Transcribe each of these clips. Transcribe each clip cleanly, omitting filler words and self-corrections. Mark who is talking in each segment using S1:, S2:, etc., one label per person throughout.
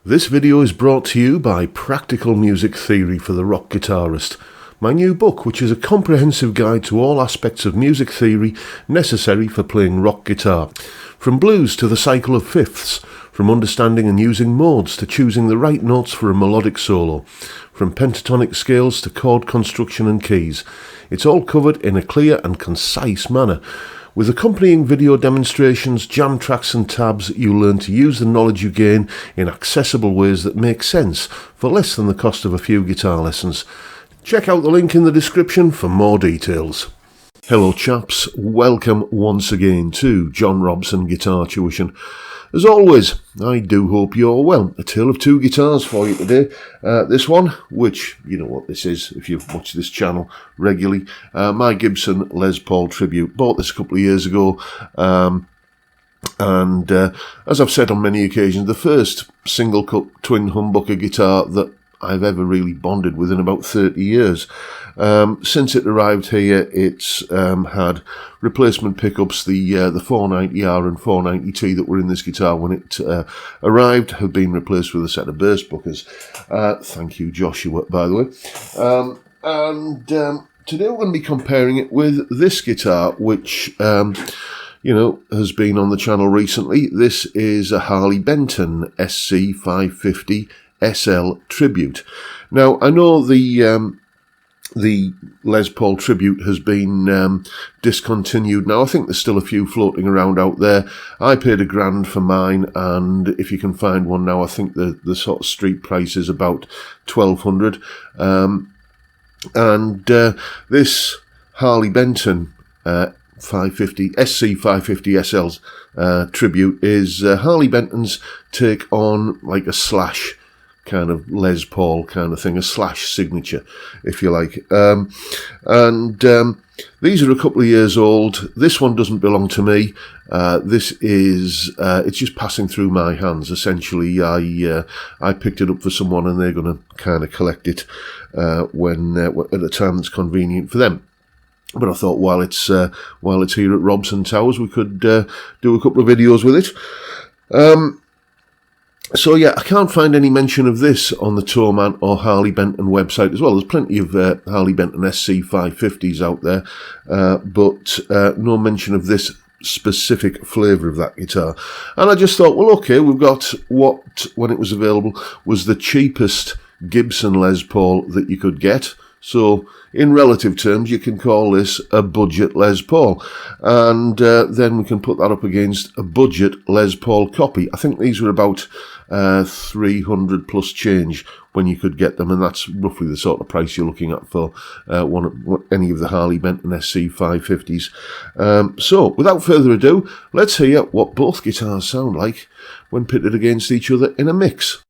S1: This video is brought to you by Practical Music Theory for the Rock Guitarist, my new book, which is a comprehensive guide to all aspects of music theory necessary for playing rock guitar. From blues to the cycle of fifths, from understanding and using modes to choosing the right notes for a melodic solo, from pentatonic scales to chord construction and keys. It's all covered in a clear and concise manner. With accompanying video demonstrations, jam tracks and tabs, you'll learn to use the knowledge you gain in accessible ways that make sense for less than the cost of a few guitar lessons. Check out the link in the description for more details. Hello chaps, welcome once again to John Robson Guitar Tuition. As always, I do hope you're well. A tale of two guitars for you today. This one, which, you know what this is if you've watched this channel regularly, my Gibson Les Paul Tribute. Bought this a couple of years ago, and as I've said on many occasions, the first single-cut twin humbucker guitar that I've ever really bonded with in about 30 years. Since it arrived here, it's had replacement pickups. The 490R and 490T that were in this guitar when it arrived have been replaced with a set of burst bookers. Thank you, Joshua, by the way. Today we're going to be comparing it with this guitar, which has been on the channel recently. This is a Harley Benton SC550 SL Tribute. Now, I know the Les Paul Tribute has been discontinued now. I think there's still a few floating around out there. I paid £1,000 for mine, and if you can find one now, I think the sort of street price is about £1,200. This Harley Benton 550 SC550 SL's Tribute is Harley Benton's take on like a Slash kind of Les Paul kind of thing, a Slash signature, if you like. These are a couple of years old. This one doesn't belong to me. This is it's just passing through my hands. Essentially, I picked it up for someone, and they're going to kind of collect it when at a time that's convenient for them. But I thought while it's here at Robson Towers, we could do a couple of videos with it. So yeah, I can't find any mention of this on the Tourman or Harley Benton website as well. There's plenty of Harley Benton SC550s out there, but no mention of this specific flavour of that guitar. And I just thought, well, okay, we've got what, when it was available, was the cheapest Gibson Les Paul that you could get. So in relative terms, you can call this a budget Les Paul. And then we can put that up against a budget Les Paul copy. I think these were about 300 plus change when you could get them, and that's roughly the sort of price you're looking at for any of the Harley Benton SC550s. So without further ado, let's hear what both guitars sound like when pitted against each other in a mix.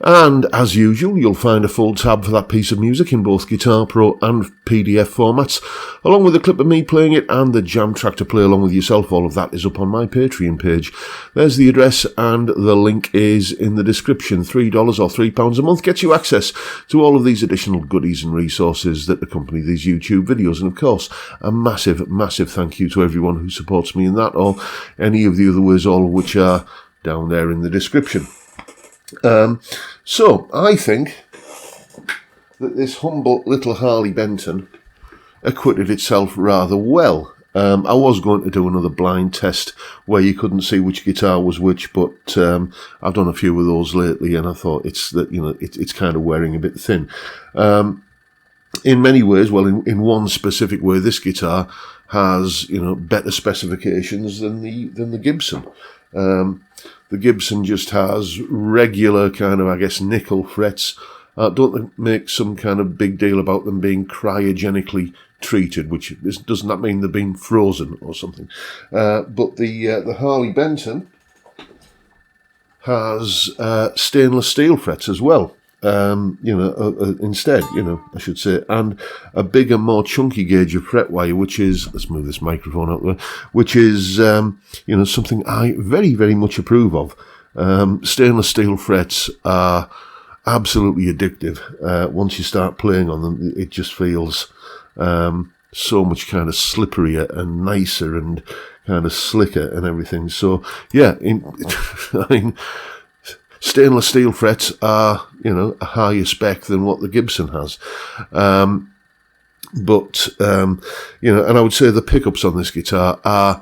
S1: And as usual, you'll find a full tab for that piece of music in both Guitar Pro and PDF formats, along with a clip of me playing it and the jam track to play along with yourself. All of that is up on my Patreon page. There's the address and the link is in the description. $3 or £3 a month gets you access to all of these additional goodies and resources that accompany these YouTube videos. And of course, a massive, massive thank you to everyone who supports me in that or any of the other ways, all of which are down there in the description. So, I think that this humble little Harley Benton acquitted itself rather well. I was going to do another blind test where you couldn't see which guitar was which, but I've done a few of those lately, and I thought it's kind of wearing a bit thin. In many ways, well, in one specific way, this guitar has better specifications than the Gibson. The Gibson just has regular kind of, I guess, nickel frets. Don't make some kind of big deal about them being cryogenically treated, which doesn't that mean they've been frozen or something? But the Harley Benton has stainless steel frets as well. Instead, I should say, and a bigger, more chunky gauge of fret wire, which is, let's move this microphone out there, which is, something I very, very much approve of. Stainless steel frets are absolutely addictive. Once you start playing on them, it just feels so much kind of slipperier and nicer and kind of slicker and everything. So, yeah, I mean, stainless steel frets are, a higher spec than what the Gibson has. And I would say the pickups on this guitar are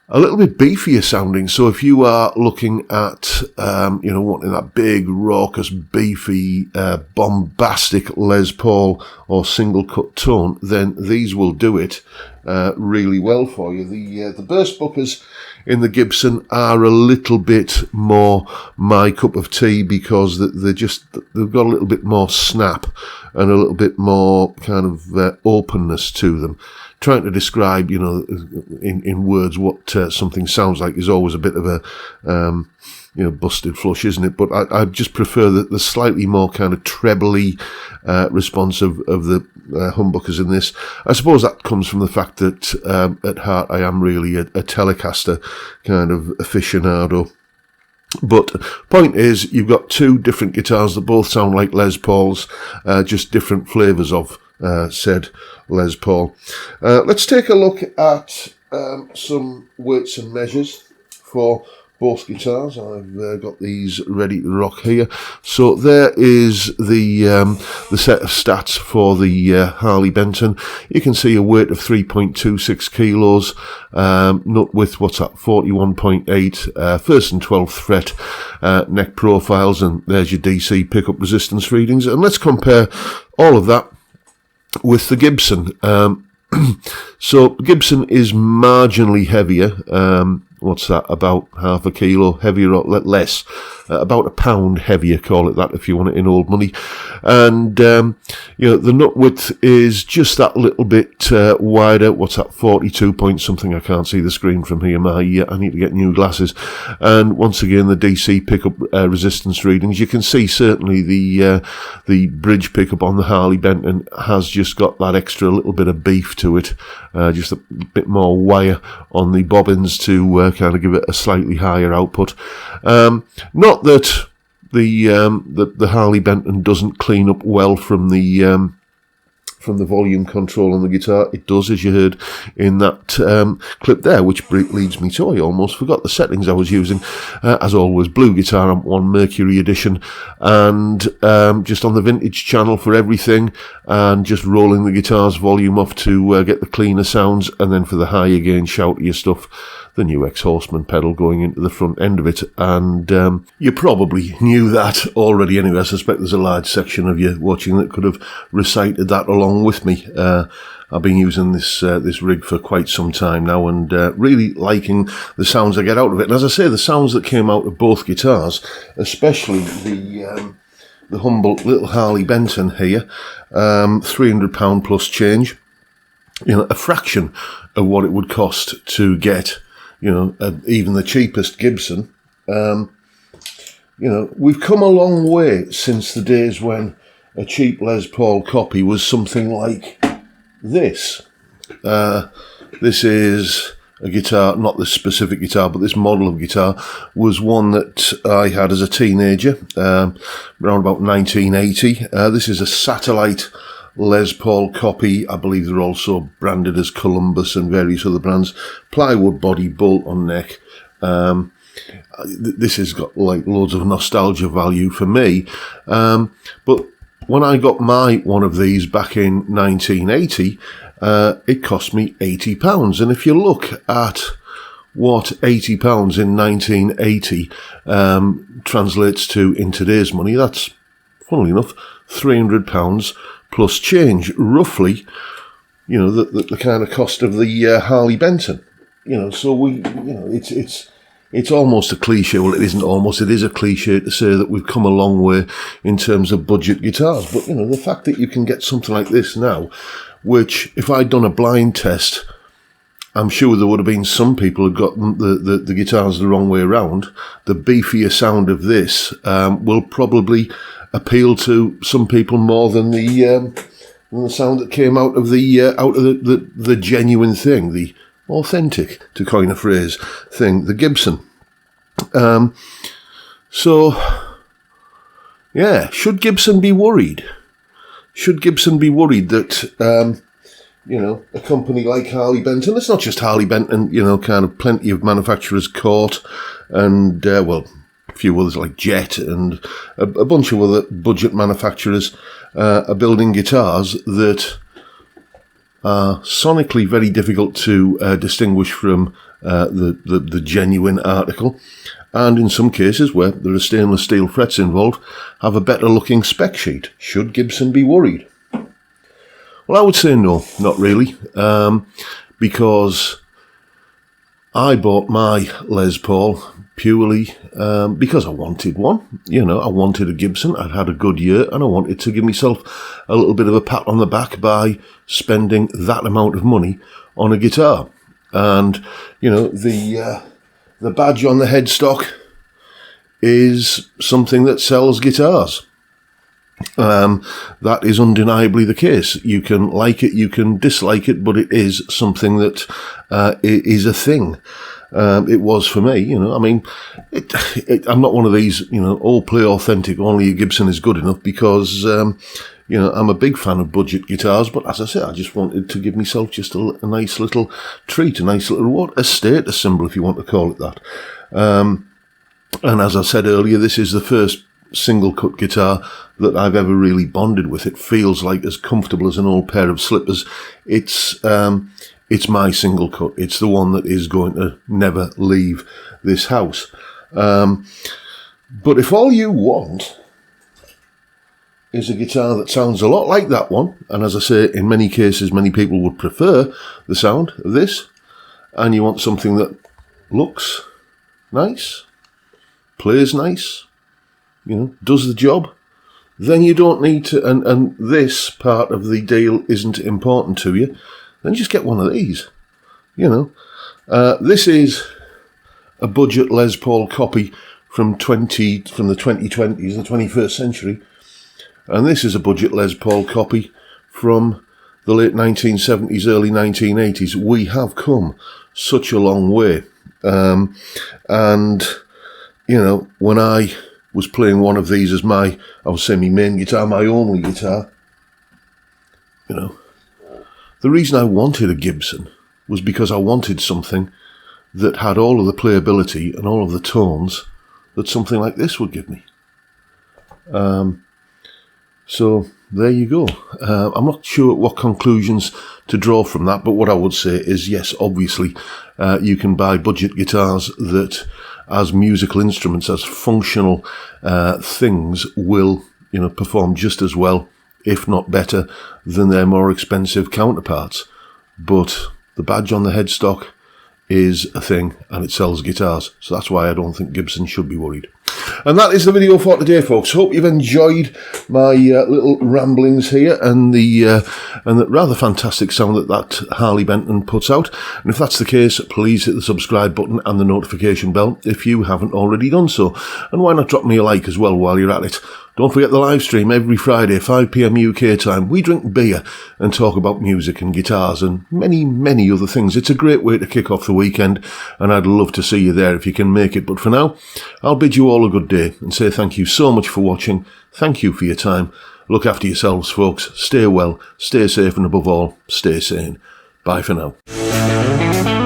S1: a little bit beefier sounding. So if you are looking at, wanting that big, raucous, beefy, bombastic Les Paul or single cut tone, then these will do it really well for you. The burst buckers in the Gibson are a little bit more my cup of tea because they've got a little bit more snap and a little bit more kind of openness to them. Trying to describe, in words what something sounds like is always a bit of a, busted flush, isn't it? But I just prefer the slightly more kind of trebly response of the humbuckers in this. I suppose that comes from the fact that at heart I am really a Telecaster kind of aficionado. But point is, you've got two different guitars that both sound like Les Pauls, just different flavours of said Les Paul. Let's take a look at some weights and measures for both guitars. I've got these ready to rock here. So there is the set of stats for the Harley Benton. You can see a weight of 3.26 kilos, nut width, 41.8, first and 12th fret, neck profiles, and there's your DC pickup resistance readings. And let's compare all of that with the Gibson. So Gibson is marginally heavier. About half a kilo heavier or about a pound heavier, call it that if you want it in old money. And, the nut width is just that little bit wider. 42 point something? I can't see the screen from here. I need to get new glasses. And once again, the DC pickup resistance readings. You can see certainly the bridge pickup on the Harley Benton has just got that extra little bit of beef to it. Just a bit more wire on the bobbins to kind of give it a slightly higher output. Not that the Harley Benton doesn't clean up well from the volume control on the guitar. It does, as you heard in that clip there, which leads me to, I almost forgot the settings I was using. As always, Blue Guitar Amp 1 Mercury Edition, and just on the vintage channel for everything, and just rolling the guitar's volume off to get the cleaner sounds, and then for the higher gain shoutier stuff, the new Ex-Horseman pedal going into the front end of it. And you probably knew that already anyway. I suspect there's a large section of you watching that could have recited that along with me. I've been using this rig for quite some time now, and really liking the sounds I get out of it. And as I say, the sounds that came out of both guitars, especially the humble little Harley Benton here, £300 plus change, a fraction of what it would cost to get even the cheapest Gibson. we've come a long way since the days when a cheap Les Paul copy was something like this. This is a guitar, not this specific guitar, but this model of guitar was one that I had as a teenager, around about 1980. This is a satellite Les Paul copy. I believe they're also branded as Columbus and various other brands. Plywood body, bolt on neck. This has got like loads of nostalgia value for me. But when I got my one of these back in 1980, it cost me £80. And if you look at what £80 in 1980 translates to in today's money, that's, funnily enough, £300 plus change, roughly, the kind of cost of the Harley Benton. So it's almost a cliche. Well, it isn't almost. It is a cliche to say that we've come a long way in terms of budget guitars. But, the fact that you can get something like this now, which if I'd done a blind test, I'm sure there would have been some people who'd got the guitars the wrong way around. The beefier sound of this will probably appeal to some people more than the sound that came out of the genuine thing, the authentic, to coin a phrase, thing, the Gibson. Should Gibson be worried? Should Gibson be worried that, a company like Harley Benton, it's not just Harley Benton, kind of plenty of manufacturers caught, and, a few others like Jet and a bunch of other budget manufacturers are building guitars that are sonically very difficult to distinguish from the genuine article, and in some cases where there are stainless steel frets involved, have a better looking spec sheet. Should Gibson be worried? Well, I would say no, not really, because I bought my Les Paul purely because I wanted one. I wanted a Gibson. I'd had a good year, and I wanted to give myself a little bit of a pat on the back by spending that amount of money on a guitar. And the badge on the headstock is something that sells guitars. That is undeniably the case. You can like it, you can dislike it, but it is something that is a thing. It was for me, I'm not one of these, all play authentic, only a Gibson is good enough, because, I'm a big fan of budget guitars, but as I say, I just wanted to give myself just a nice little treat, a nice little reward, a status symbol, if you want to call it that. And as I said earlier, this is the first single cut guitar that I've ever really bonded with. It feels like as comfortable as an old pair of slippers. It's my single cut. It's the one that is going to never leave this house. But if all you want is a guitar that sounds a lot like that one, and as I say, in many cases, many people would prefer the sound of this, and you want something that looks nice, plays nice, does the job, then you don't need to, and this part of the deal isn't important to you, then just get one of these. This is a budget Les Paul copy from the 2020s, the 21st century, and this is a budget Les Paul copy from the late 1970s, early 1980s. We have come such a long way, and when I was playing one of these as my main guitar, my only guitar, the reason I wanted a Gibson was because I wanted something that had all of the playability and all of the tones that something like this would give me. So there you go. I'm not sure what conclusions to draw from that, but what I would say is, yes, obviously, you can buy budget guitars that, as musical instruments, as functional things, will perform just as well, if not better, than their more expensive counterparts. But the badge on the headstock is a thing, and it sells guitars. So that's why I don't think Gibson should be worried. And that is the video for today, folks. Hope you've enjoyed my little ramblings here and the rather fantastic sound that Harley Benton puts out. And if that's the case, please hit the subscribe button and the notification bell if you haven't already done so. And why not drop me a like as well while you're at it. Don't forget the live stream every Friday, 5 PM UK time. We drink beer and talk about music and guitars and many, many other things. It's a great way to kick off the weekend, and I'd love to see you there if you can make it. But for now, I'll bid you all a good day and say thank you so much for watching. Thank you for your time. Look after yourselves, folks. Stay well, stay safe, and above all, stay sane. Bye for now.